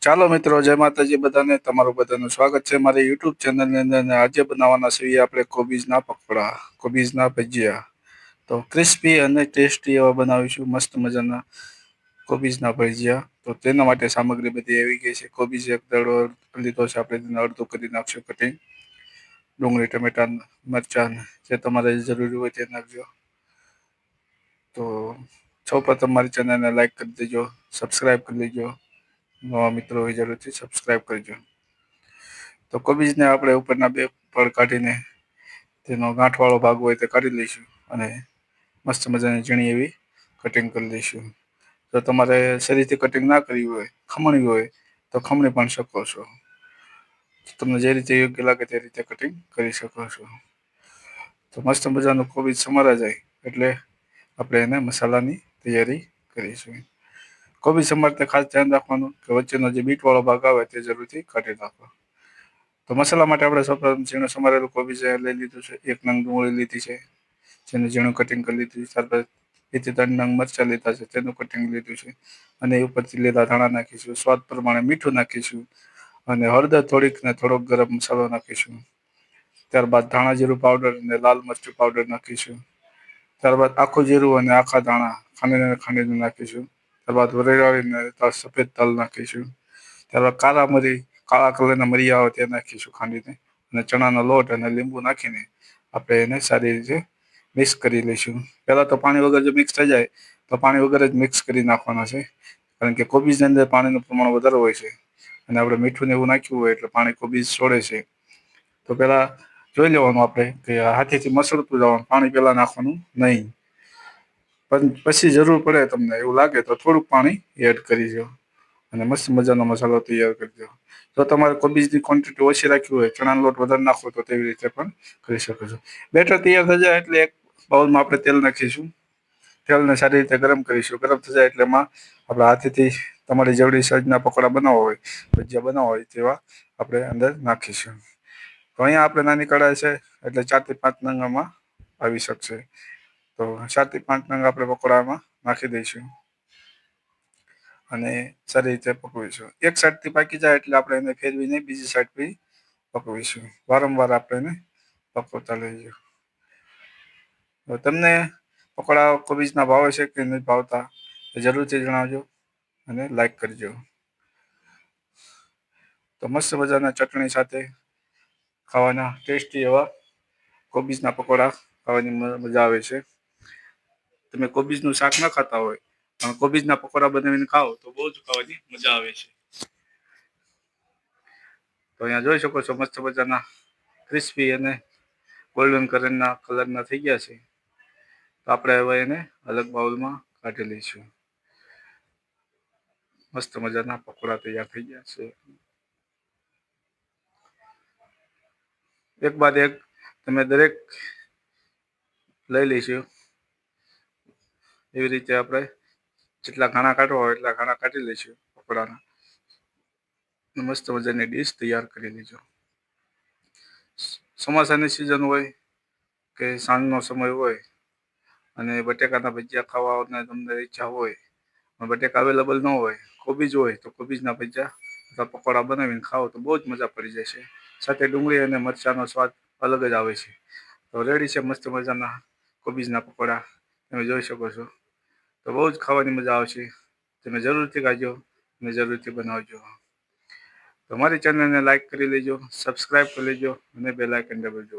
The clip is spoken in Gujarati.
ચાલો મિત્રો, જય માતાજી બધાને. તમારું બધાનું સ્વાગત છે મારી યુટ્યુબ ચેનલની અંદર. અને આજે બનાવવાના છીએ આપણે કોબીજના પકોડા, કોબીજના ભજીયા. તો ક્રિસ્પી અને ટેસ્ટી એવા બનાવીશું, મસ્ત મજાના કોબીજના ભજીયા. તો તેના માટે સામગ્રી બધી આવી ગઈ છે. કોબીજ એક દડો લીધો છે, આપણે તેને અડધો કરી નાખશું કટિંગ. ડુંગળી, ટમેટા, મરચાં જે તમારે જરૂરી હોય તે નાખજો. તો સૌ પ્રથમ મારી ચેનલને લાઈક કરી દેજો, સબસ્ક્રાઈબ કરી દેજો. નવા મિત્રો હોય જરૂરથી સબસ્ક્રાઈબ કરજો. તો કોબીજને આપણે ઉપરના બે પડ કાઢીને તેનો ગાંઠવાળો ભાગ હોય તે કાઢી લઈશું અને મસ્ત મજાની ઝીણી એવી કટિંગ કરી લઈશું. જો તમારે શરીરથી કટિંગ ના કરવી હોય, ખમણી હોય, તો ખમણી પણ શકો છો. તમને જે રીતે યોગ્ય લાગે તે રીતે કટિંગ કરી શકો છો. તો મસ્ત મજાનું કોબીજ સમારા જાય એટલે આપણે એને મસાલાની તૈયારી કરીશું. કોબીજ સમારતા ખાસ ધ્યાન રાખવાનું કે વચ્ચેનો જે બીટ વાળો ભાગ આવે તે જરૂરથી કાઢી નાખવો. તો મસાલા માટે આપણે સૌપ્રથમ ઝીણું સમારેલું કોબીજ લઈ લીધું છે. એક નંગ ડુંગળી લીધી છે, જેનું ઝીણું કટિંગ કરી લીધું છે. ત્યારબાદ 2 થી 3 નંગ મરચાં લીધા છે, તેનું કટિંગ લીધું છે. અને ઉપરથી લીલા ધાણા નાખીશું, સ્વાદ પ્રમાણે મીઠું નાખીશું અને હળદર થોડીક ને થોડોક ગરમ મસાલો નાખીશું. ત્યારબાદ ધાણા જીરું પાવડર અને લાલ મરચું પાવડર નાખીશું. ત્યારબાદ આખું જીરું અને આખા ધાણા ખાંડીને નાખીશું. ત્યારબાદ વરિયાળી અને સફેદ તલ નાખીશું. ત્યારબાદ કાળા મરી, કાળા કલરના મરી આવે તે નાખીશું ખાંડીને. અને ચણાનો લોટ અને લીંબુ નાખીને આપણે એને સારી રીતે મિક્સ કરી લઈશું. પહેલા તો પાણી વગર જો મિક્સ થઈ જાય તો પાણી વગર જ મિક્સ કરી નાખવાના છે. કારણ કે કોબીજની અંદર પાણીનું પ્રમાણ વધારે હોય છે અને આપણે મીઠું ને એવું નાખ્યું હોય એટલે પાણી કોબીજ છોડે છે. તો પેલા જોઈ લેવાનું આપણે કે હાથેથી મસળતું જવાનું, પાણી પેલા નાખવાનું નહીં. પણ પછી જરૂર પડે તમને એવું લાગે તો થોડુંક પાણી એડ કરીજો અને મસ્ત મજાનો મસાલો તૈયાર કરજો. જો તમારે કોબીજની ક્વોન્ટિટી ઓછી રાખવી હોય, ચણાનો લોટ વધારે નાખવો તો તેવી રીતે પણ કરી શકો છો. બેટર તૈયાર થઈ જાય એટલે એક બાઉલમાં આપણે તેલ નાખીશું. તેલને સારી રીતે ગરમ કરીશું. ગરમ થઈ જાય એટલે એમાં આપણા હાથેથી તમારી જેવડી સાઈઝના પકોડા બનાવવા હોય, ભજીયા બનાવવા હોય તેવા આપણે અંદર નાખીશું. તો અહીંયા આપણે નાની કઢાઈ છે એટલે 4 થી 5 નંગ આમાં આવી શકશે. તો 4 થી 5 નંગ આપણે પકોડામાં નાખી દઈશું અને સારી રીતે પકવીશું. એક સાઈડથી પાકી જાય એટલે આપણે એને ફેરવીને બીજી સાઈડ પર પકવીશું. વારંવાર આપણે એને પકવતા રહીશું. તો તમને પકોડા કોબીજના ભાવે છે કે નથી ભાવતા એ જરૂરથી જણાવજો અને લાઈક કરજો. તો મસ્ત મજાના ચટણી સાથે ખાવાના ટેસ્ટી એવા કોબીજના પકોડા ખાવાની મજા આવે છે. તમે કોબીજનું શાક ના ખાતા હોય પણ કોબીજના પકોડા બનાવીને ખાઓ તો બહુ જ ખાવાની મજા આવે છે. તો અહીંયા જોઈ શકો છો મસ્ત મજાના ક્રિસ્પી અને ગોલ્ડન કલરના થઈ ગયા છે. તો આપણે હવે એને અલગ બાઉલમાં કાઢી લઈશું. મસ્ત મજાના પકોડા તૈયાર થઈ ગયા છે. એક બાદ એક તમે દરેક લઈ લઈશું. એવી રીતે આપણે જેટલા ઘાણા કાઢવા હોય એટલા ઘાણા કાઢી લઈશું પકોડાના. મસ્ત મજાની ડીશ તૈયાર કરી લેજો. ચોમાસાની સિઝન હોય કે સાંજનો સમય હોય અને બટેકાના ભજીયા ખાવાની તમને ઈચ્છા હોય પણ બટેકા અવેલેબલ ન હોય, કોબીજ હોય તો કોબીજના ભજીયા અથવા પકોડા બનાવીને ખાઓ તો બહુ જ મજા પડી જશે. સાથે ડુંગળી અને મરચાંનો સ્વાદ અલગ જ આવે છે. તો રેડી છે મસ્ત મજાના કોબીજના પકોડા, તમે જોઈ શકો છો. તો બહુ જ ખાવાની મજા આવશે. તમે જરૂરથી ખાજો અને જરૂરથી બનાવજો. તો મારી ચેનલને લાઈક કરી લેજો, સબસ્ક્રાઈબ કરી લેજો અને બેલ આઇકન દબાવજો.